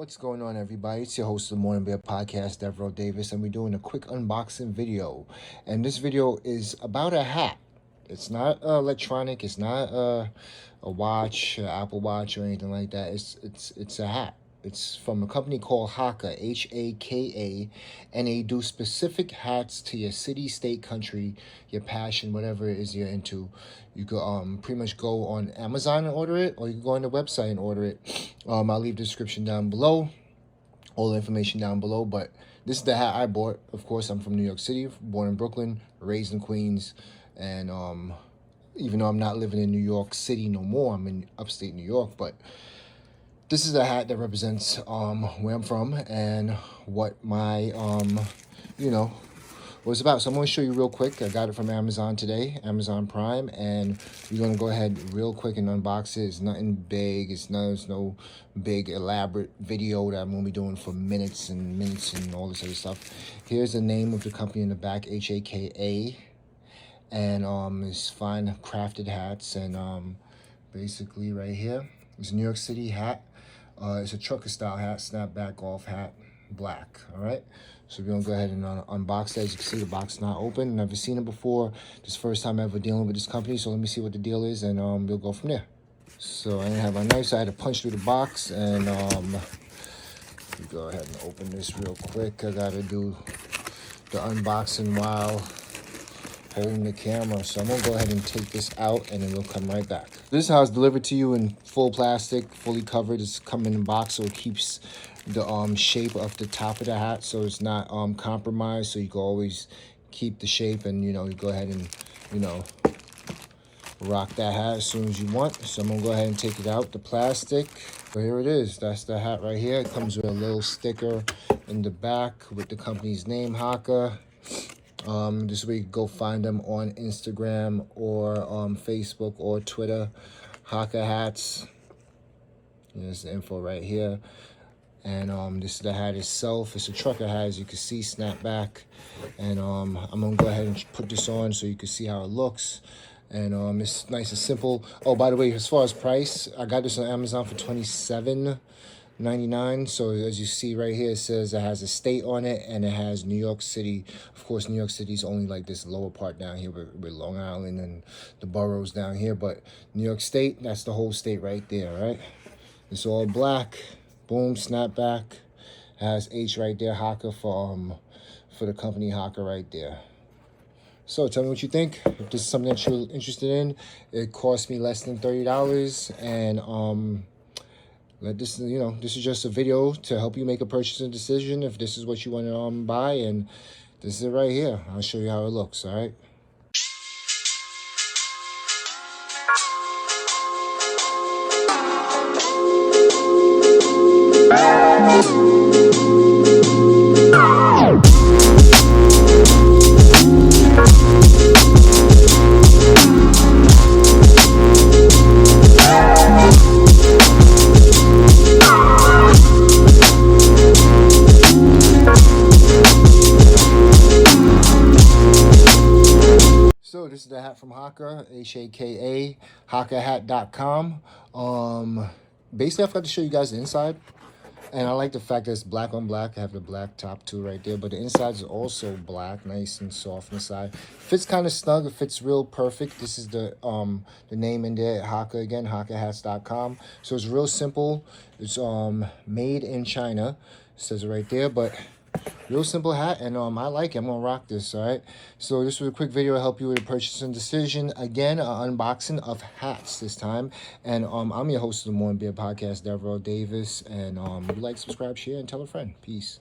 What's going on, everybody? It's your host of the Morning Beer Podcast, Devereaux Davis, and we're doing a quick unboxing video. And this video is about a hat. It's not electronic. It's not a watch, an Apple Watch, or anything like that. It's a hat. It's from a company called HAKA, H-A-K-A, and they do specific hats to your city, state, country, your passion, whatever it is you're into. You could pretty much go on Amazon and order it, or you can go on the website and order it. I'll leave the description down below, all the information down below, but this is the hat I bought. Of course, I'm from New York City, born in Brooklyn, raised in Queens, and even though I'm not living in New York City no more, I'm in upstate New York, but this is a hat that represents where I'm from and what my, what it's about. So I'm going to show you real quick. I got it from Amazon today, Amazon Prime, and we're going to go ahead real quick and unbox it. It's nothing big. It's no big elaborate video that I'm going to be doing for minutes and minutes and all this other stuff. Here's the name of the company in the back, HAKA, and it's fine crafted hats, and basically right here, it's a New York City hat. It's a trucker style hat, SnapBack golf hat, black. All right, so we're gonna go ahead and unbox it. As you can see, the box is not open. Never seen it before. This is the first time ever dealing with this company, so let me see what the deal is, and we'll go from there. So I didn't have my knife, so I had to punch through the box, and we go ahead and open this real quick. I gotta do the unboxing while holding the camera, so I'm gonna go ahead and take this out, and then we'll come right back. This is how it's delivered to you in full plastic, fully covered. It's coming in a box, so it keeps the shape of the top of the hat, so it's not compromised. So you can always keep the shape, and you go ahead and rock that hat as soon as you want. So I'm gonna go ahead and take it out, the plastic. So here it is. That's the hat right here. It comes with a little sticker in the back with the company's name, HAKA. This way you can go find them on Instagram or Facebook or Twitter. HAKA hats. There's the info right here. And this is the hat itself. It's a trucker hat, as you can see, snapback. And I'm gonna go ahead and put this on so you can see how it looks. And it's nice and simple. Oh, by the way, as far as price, I got this on Amazon for $27.99. So as you see right here, it says it has a state on it, and it has New York City. Of course, New York City's only like this lower part down here with Long Island and the boroughs down here, but New York State, that's the whole state right there, right? It's all black. Boom, snapback. Has H right there, HAKA, for the company HAKA right there. So tell me what you think. If this is something that you're interested in, it cost me less than $30, and this is just a video to help you make a purchasing decision if this is what you want to buy, and this is it right here. I'll show you how it looks. All right. So this is the hat from HAKA, H-A-K-A, hakahat.com. Basically, I forgot to show you guys the inside. And I like the fact that it's black on black. I have the black top too right there. But the inside is also black, nice and soft inside. Fits kind of snug. It fits real perfect. This is the name in there, HAKA again, hakahats.com. So it's real simple. It's made in China. It says it right there. But real simple hat, and I like it. I'm gonna rock this. All right, so this was a quick video to help you with a purchasing decision. Again, an unboxing of hats this time, and I'm your host of the Morning Beer Podcast, Devereaux Davis, and like, subscribe, share, and tell a friend. Peace.